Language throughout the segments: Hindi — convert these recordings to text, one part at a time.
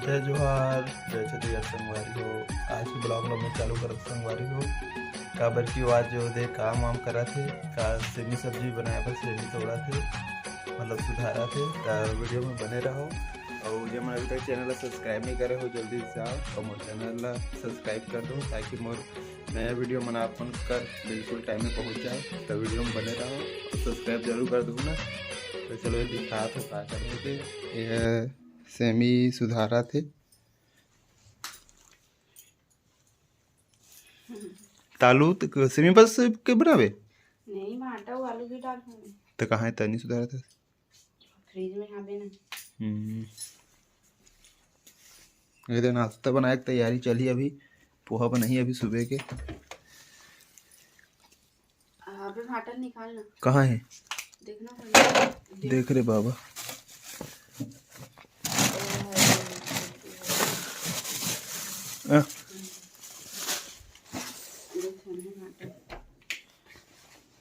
जय जोहार जय छत्तीसगढ़ संगवारी हो। आज के ब्लॉग ला मैं चालू करत संगवारी हो काबर की आज जो दे काम वाम करा थे का सेमी सब्जी बनाए बर सेमी तोड़ा थे मतलब सुधारा थे। वीडियो में बने रहो और जो मैं अभी तक चैनल ला सब्सक्राइब नहीं करे हो जल्दी से आओ और मोर चैनल ला सब्सक्राइब कर दो ताकि मोर नया वीडियो मन आपन कर बिल्कुल टाइम में पहुंच जाए। तो वीडियो में बने रहो और सब्सक्राइब जरूर कर दो ना। तो चलो ये दिखा तो का करने के यह सेमी सुधारा थे तालू तो सेमी बस के बनावे नहीं भाटा वो आलू भी डाल दूंगी तो कहाँ है तनी सुधारा था फ्रिज में यहाँ पे ना। ये नाश्ता बनाए की तैयारी चली अभी पोहा बनाई अभी सुबह के। अबे भाटा निकालना कहाँ है देखना पड़ेगा। देख रे बाबा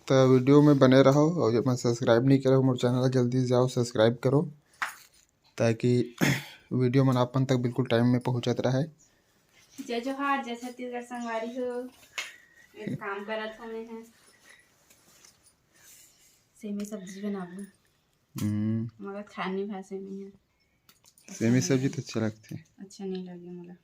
तो वीडियो में बने रहो और जब मैं सब्सक्राइब नहीं करो मेरे चैनल जल्दी से जाओ सब्सक्राइब करो ताकि वीडियो मन आपन तक बिल्कुल टाइम में पहुंचत रहे। जय जोहार जय छत्तीसगढ़ संगवारी हो। एक काम करत हो मैं है सेमी सब्जी बनाऊं मगर खानी भाषा में है सेमी सब्जी तो अच्छा लगती है। अच्छा नहीं लगे मुझे।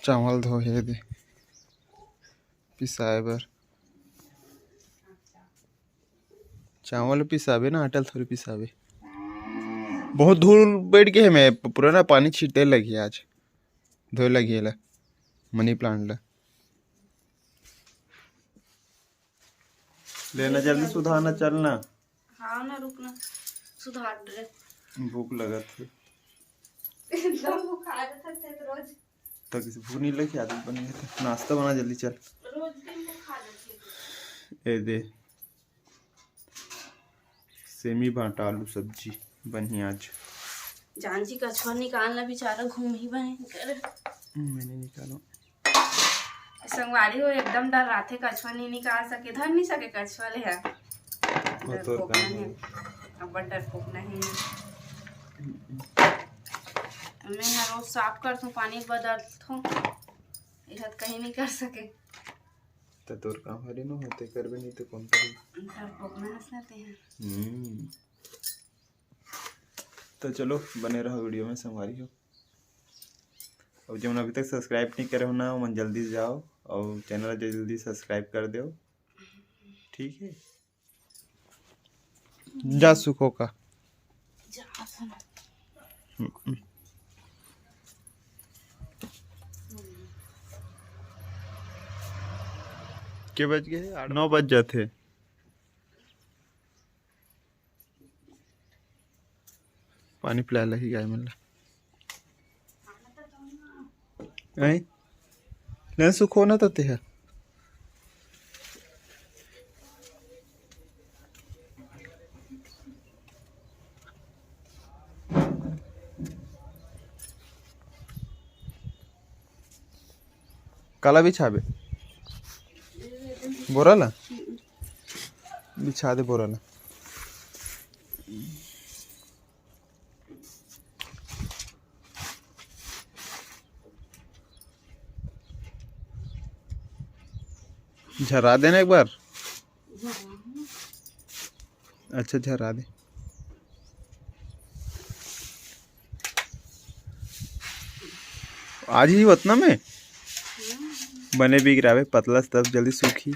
चावल धोए दे पिसाए बर चावल पिसाबे ना आटल थोड़ी पिसाबे। बहुत धूल बैठ गए मैं पुराना पानी छींटे लगी आज धोए लगी ला मनी प्लांट ला लेना जल्दी सुधारना चलना। हाँ ना रुकना सुधार दे भूख लगा थी एकदम बुखार था रोज तो किसी भूख नहीं लगी आदत बन गई थी। नाश्ता बना जल्दी चल रोज दिन बुखार रहती ए दे सेमी भाटा आलू सब्जी बनी आज। जानची कछुआ निकालना बेचारा घूम ही बने कर मैंने निकालो संगवारी हो एकदम डर रहा थे कछुआ नहीं निकाल सके धर नहीं सके कछुआ ले है तो अब डरपोक नहीं मैं हर रोज साफ करता हूँ पानी बदलता हूँ यह कहीं नहीं कर सके तो तोर काम हरे न होते करबे नहीं तो कौन करेगा डरपोक में हंसते हैं। तो चलो बने रहो वीडियो में संगवारी हो और जो अभी तक सब्सक्राइब नहीं करे हो ना मन जल्दी से जाओ और चैनल जल्दी सब्सक्राइब कर दो ठीक है। जा सुखो का के बज गए 9 बज जाते पानी पिला लगी गाय मन नहीं सुखो ना तो है काला बिछाबे बोरा ला बिछा दे बोरा ला झरा देना एक बार अच्छा झरा दे आज ही उतना में बने भी गिरावे पतला तब जल्दी सूखी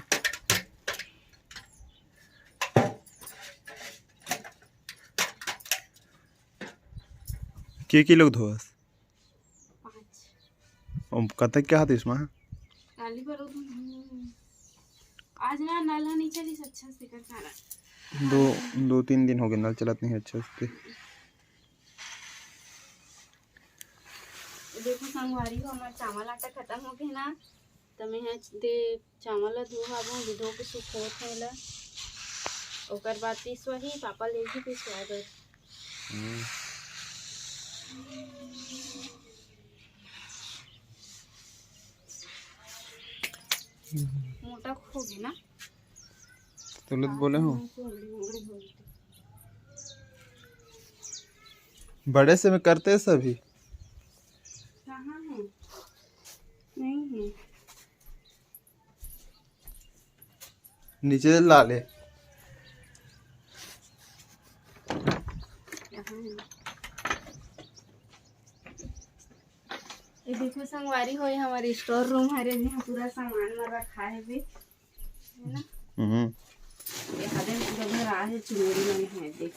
के लोग धोस कतक क्या हाथ इसमें आज ना नल नहीं चली अच्छा से कर सारा 2-3 दिन हो गए नल चलत नहीं अच्छा से। देखो संगवारी हो हमारा चावल आटा खत्म हो गया ना तो मैं दे चावल धो धो के सुखो थे ओकर बाद पीसवा ही पापा ले ही पिसवा दे मोटा होगी ना तुलत बोले हो बड़े से में करते हैं सभी। कहाँ है? नहीं है। नीचे ला ले। ये देखो संगवारी हो, हमारे स्टोर रूम हरे यहाँ पूरा सामान में रखा है भी, है ना। ये हरे पूरा भरा है, चुनरी में है। देख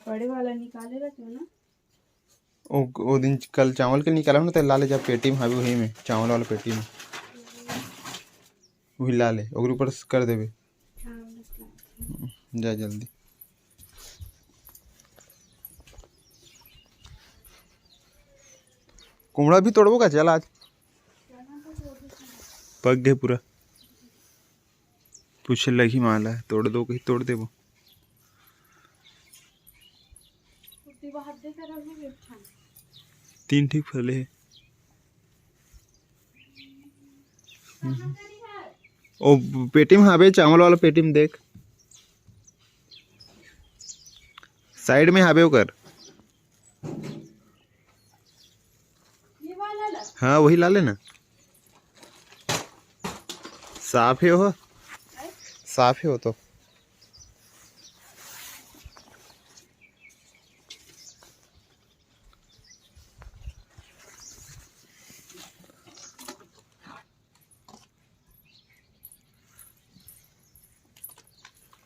बड़े वाला निकालेगा क्यों ना। वो दिन कल चावल के निकाला ना, तो ला ले जा पेटी में, वही में चावल वाला पेटी में वही ला ले, और ऊपर से कर देवे। जा जल्दी। कुमड़ा भी तोड़बो का? चल आज पक गए पूरा। पूछे लगी माला है, तोड़ दो कहीं तोड़ देबो। तीन ठीक फले है। ओ पेटी में हावे, चावल वाला पेटी में देख, साइड में हावे कर। हाँ वही ला लेना। साफ है वो, साफ है वो तो।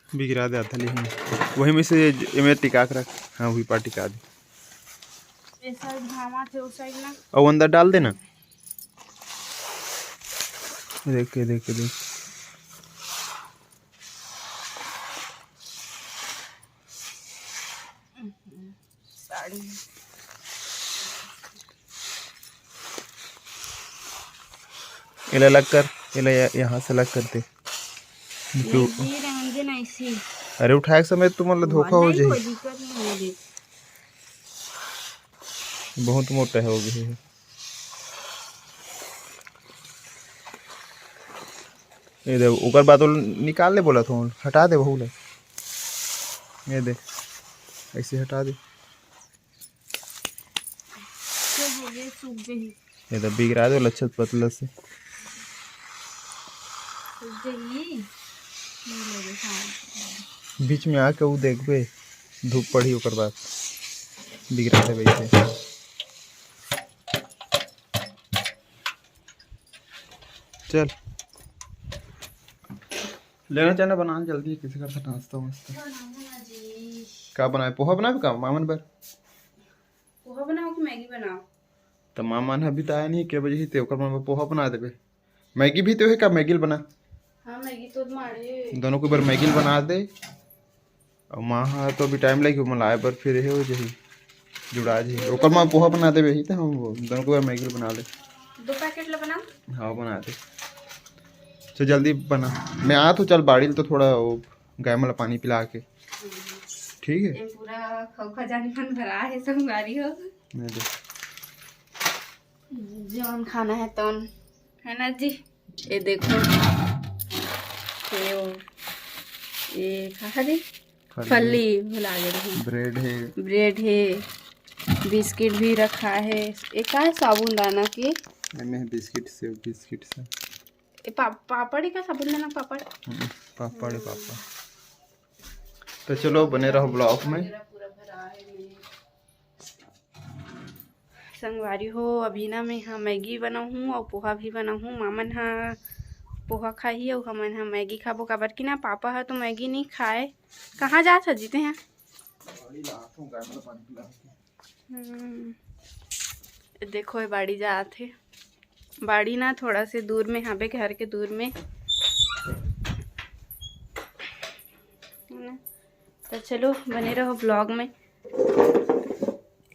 भी गिरा दे आधा लेकिन वही में से में टिका कर रख। हाँ वही पार टिका दे। ये साइड भामा थे, उस साइड ना। और अंदर डाल देना। देख के देख के देख। साड़ी इले अलग कर, इले यहाँ से अलग करते। क्यों? अरे उठाए के समय तो मतलब धोखा हो जाए। बहुत मोटा हो गया है। ये दे ऊपर बात निकाल ले बोला था, हटा दे बहु ले। ये दे ऐसे हटा दे। ये दे बिगड़ा दे लच्छत पतला से। बीच में आके वो देखबे धूप पड़ी ओकर बाद बिगड़ा दे वैसे। चल लेना चाहना बना जल्दी, किसी का नाश्ता वास्ता क्या बनाए? पोहा बनाए का मामन पर? पोहा बनाओ कि मैगी बनाओ? तो मामन अभी तो आया नहीं, के बजे ही ते ओकर मन पोहा बना देबे। मैगी भी तो है का? मैगी बना। हाँ मैगी तो मारे दोनों को बार मैगी बना दे। और माँ हाँ तो अभी टाइम लगी मलाई पर फिर है हो जही जुड़ा जी ओकर माँ पोहा बना देबे ही, तो हम दोनों को बार मैगी बना ले। 2 पैकेट ला बना। हाँ बना दे। चल जल्दी बना, मैं आ तो चल बाड़ी तो थोड़ा वो गाय वाला पानी पिला के। ठीक है। ये पूरा खजानी मन भरा है संगवारी हो। जौन खाना है तौन, है ना जी। ये देखो ये खा दे फली भुला गई। ब्रेड है, ब्रेड है, बिस्किट भी रखा है। एक का है साबुन दाना की में बिस्किट से बिस्किट से पापड़ का साबुन दाना पापड़ पापड़ पापड़। तो चलो बने रहो ब्लॉग में। संगवारी हो अभी ना मैं हाँ मैगी बनाऊँ और पोहा भी बनाऊँ। मामन हाँ पोहा खाई और हमन हाँ मैगी खाबो काबर की ना पापा है तो मैगी नहीं खाए। कहाँ जा सजीते हैं? देखो ये बाड़ी जाते, बाड़ी ना थोड़ा से दूर में, यहाँ पे घर के दूर में। तो चलो बने रहो ब्लॉग में।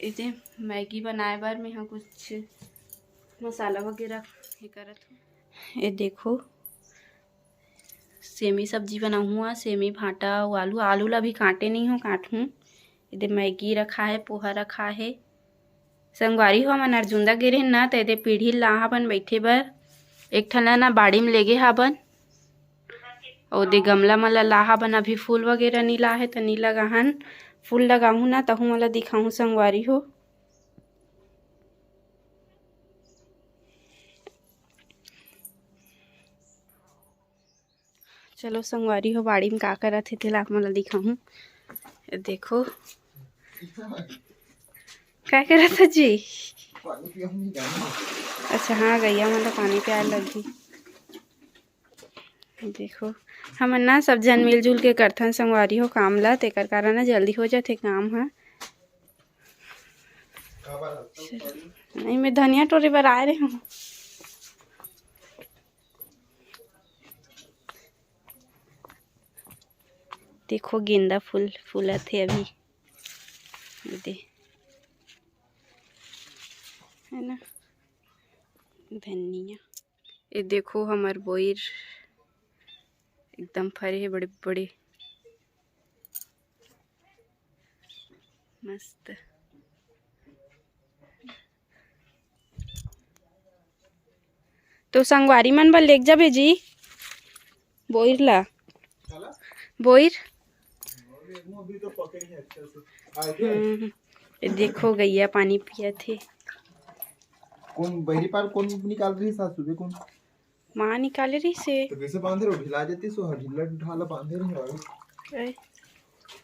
इसे मैगी बनाए बार मैं यहाँ कुछ मसाला वगैरह ये करत हूँ। ये देखो सेमी सब्जी बनाऊँ, सेमी भाटा और आलू। आलू ला भी काटे नहीं हूँ, काटूँ। इधर मैगी रखा है, पोहा रखा है। संगवारी हो मन अर्जुंदा गिरे ना तो इधर पीढ़ी ला बन बैठे बर एक ठला ना बाड़ी में लेगे हा बन। और दे गमला मला लाहा बना भी फूल वगैरह नी ला है तो नी लगाहन फूल लगाहूँ ना तहूँ मला दिखाऊँ संगवारी हो। चलो संगवारी हो बाड़ी में का करत हे तेला मला दिखाऊँ। देखो क्या करत है जी? अच्छा हाँ गैया मतलब पानी प्यार लगी। देखो हमन ना सब जन मिलजुल के करथन संगवारी हो काम ला तेकर कारण ना जल्दी हो जाथे काम हा। नहीं मैं धनिया टोरे बर आए रहे हूँ। देखो गेंदा फूल फूला थे अभी दे है ना धनिया। ये देखो हमार बोइर एकदम फरे है बड़े बड़े मस्त। तो संगवारी मन बर लेक जाबे जी बोइर ला बोइर। देखो गैया पानी पिया थे। कौन बहरी पार कौन निकाल रही सासू बे कौन माँ निकाले रही से तो कैसे बांधे रहो ढिला जाती सो ढिला ढाला बांधे रही ए,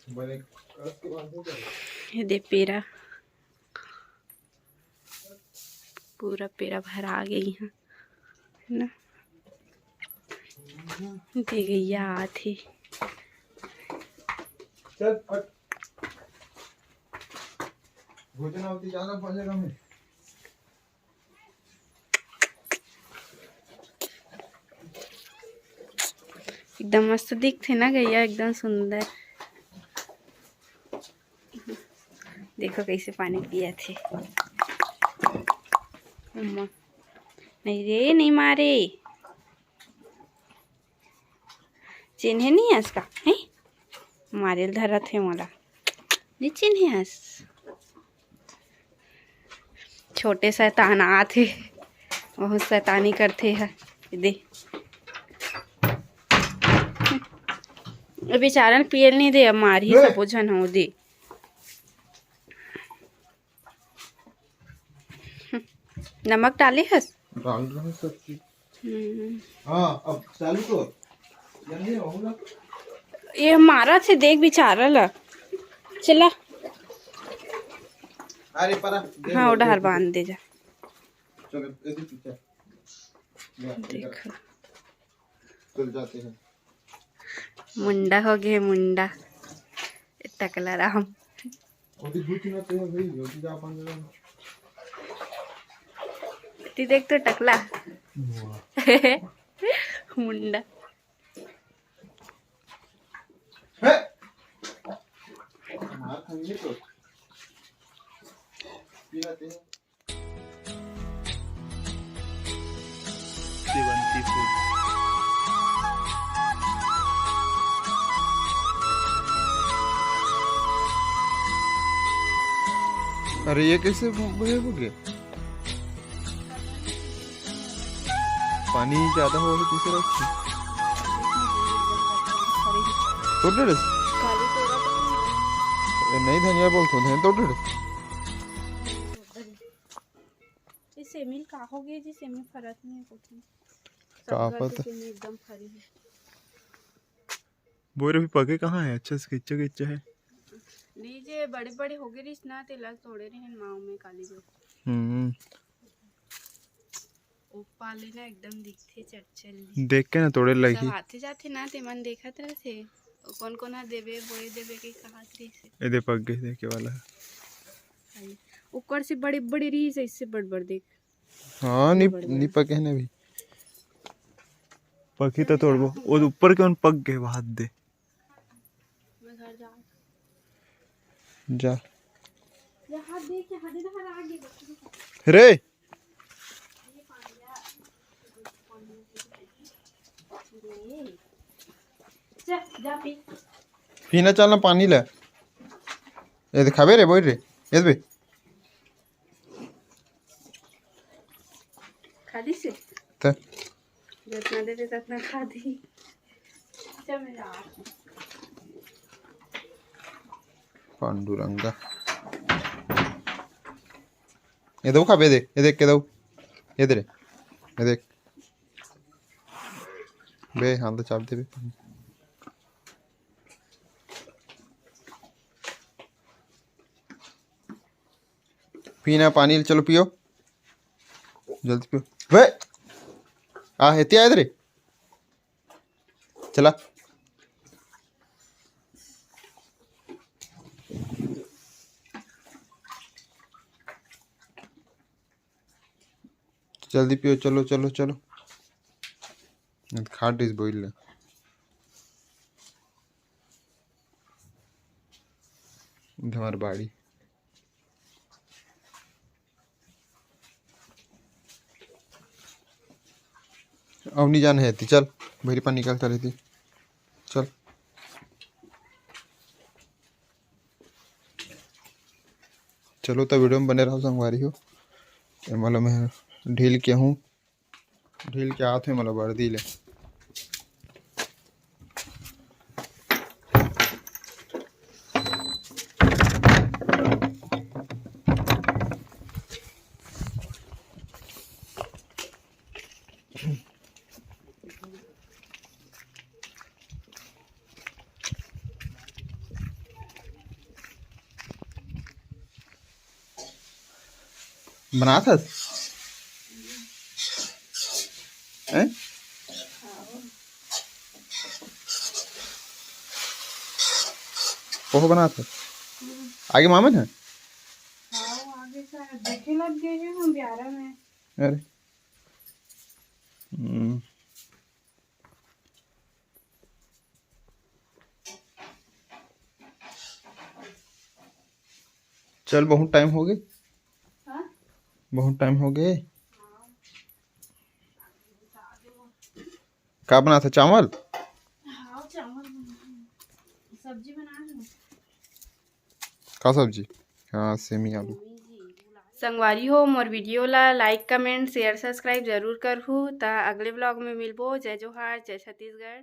बने कस के बांधे रहो। ये दे पेरा पूरा पेरा भरा गई है ना। दे गैया आथे चल फट भोजन आवती जाना पड़ेगा हमें। एकदम मस्त दिखते ना गैया एकदम सुंदर। देखो कैसे पानी पिया थे। नहीं रे नहीं मारे चिन्हे नहीं हंस का है मारे धरा थे मोला नहीं चिन्हे हंस। छोटे शैतान आथे बहुत शैतानी करते है दे बेचारन पियल नहीं दे अब मार ही सबो झन हो दे। नमक डाले हस डाल रहा है सब चीज। हाँ अब चालू तो जल्दी होगा। ये मारा से देख बेचारा ला चला। अरे परा हाँ वो डहर बांध दे जा। चलो इधर पीछे देखो चल जाते हैं। मुंडा हो गए मुंडा टकला राम। ओदी भूत ना तो भाई योगी जा पान दे ती देख तो टकला मुंडा है मार खाएंगे तो पीते हैं। सेवंती फूल अरे ये कैसे बड़े हो गए? पानी ज्यादा हो तो कैसे रखी तोड़ दे नहीं धनिया बोलते हैं तोड़ दे। इसे मिल का हो गए जिसे में फरक नहीं है कुछ का पता एकदम फरी है। बोरे भी पके कहाँ है अच्छा से किच्चा किच्चा है नहीं जे बड़े बड़े हो गए ना ते लग तोड़े रहे माओ में काली जो ऊपर लेना एकदम दिखते चल देख के ना तोड़े लगी आते जाते ना ते मन देखत रहे कौन कौन देवे बोए देवे के कहा से ए दे पक गए देखे वाला है ऊपर से बड़े बड़े रही से इससे बड़ बड़ देख। हाँ नहीं पके ना भी पकी तो तोड़बो वो ऊपर के उन पक गए हाथ दे मैं घर जा जा हाथ दे के हाथ दे आगे रे जा पीना चलना पानी ले ये खाबे रे बोल रे ये बे खादी से तो जितना दे दे उतना खा दी। पांडुरंगा ये दो खा ये देख के दो ये दे ये देख बे हाँ तो चाप दे बे पीना पानी चलो पियो जल्दी पियो वे आ हेती आए इधर चला जल्दी पियो चलो चलो चलो खाट डिस बोल हमारी बाड़ी अब नहीं जाना है थी चल मेरी पानी निकाल कर रही थी चल चलो तो वीडियो में बने रहो संगवारी हो मतलब मैं ढील के हूँ ढील के हाथ में मतलब वर्दी ले बना था पोहा बना था आगे मामन है आगे से देखे लग गए हैं हम ब्यारा में अरे चल बहुत टाइम हो गए बहुत टाइम हो गए क्या बना था चावल सब्जी बना लो का सब्जी हाँ सेमी आलू संगवारी हो मोर वीडियो ला लाइक कमेंट शेयर सब्सक्राइब जरूर करहु ता अगले ब्लॉग में मिलबो। जय जोहार जय छत्तीसगढ़।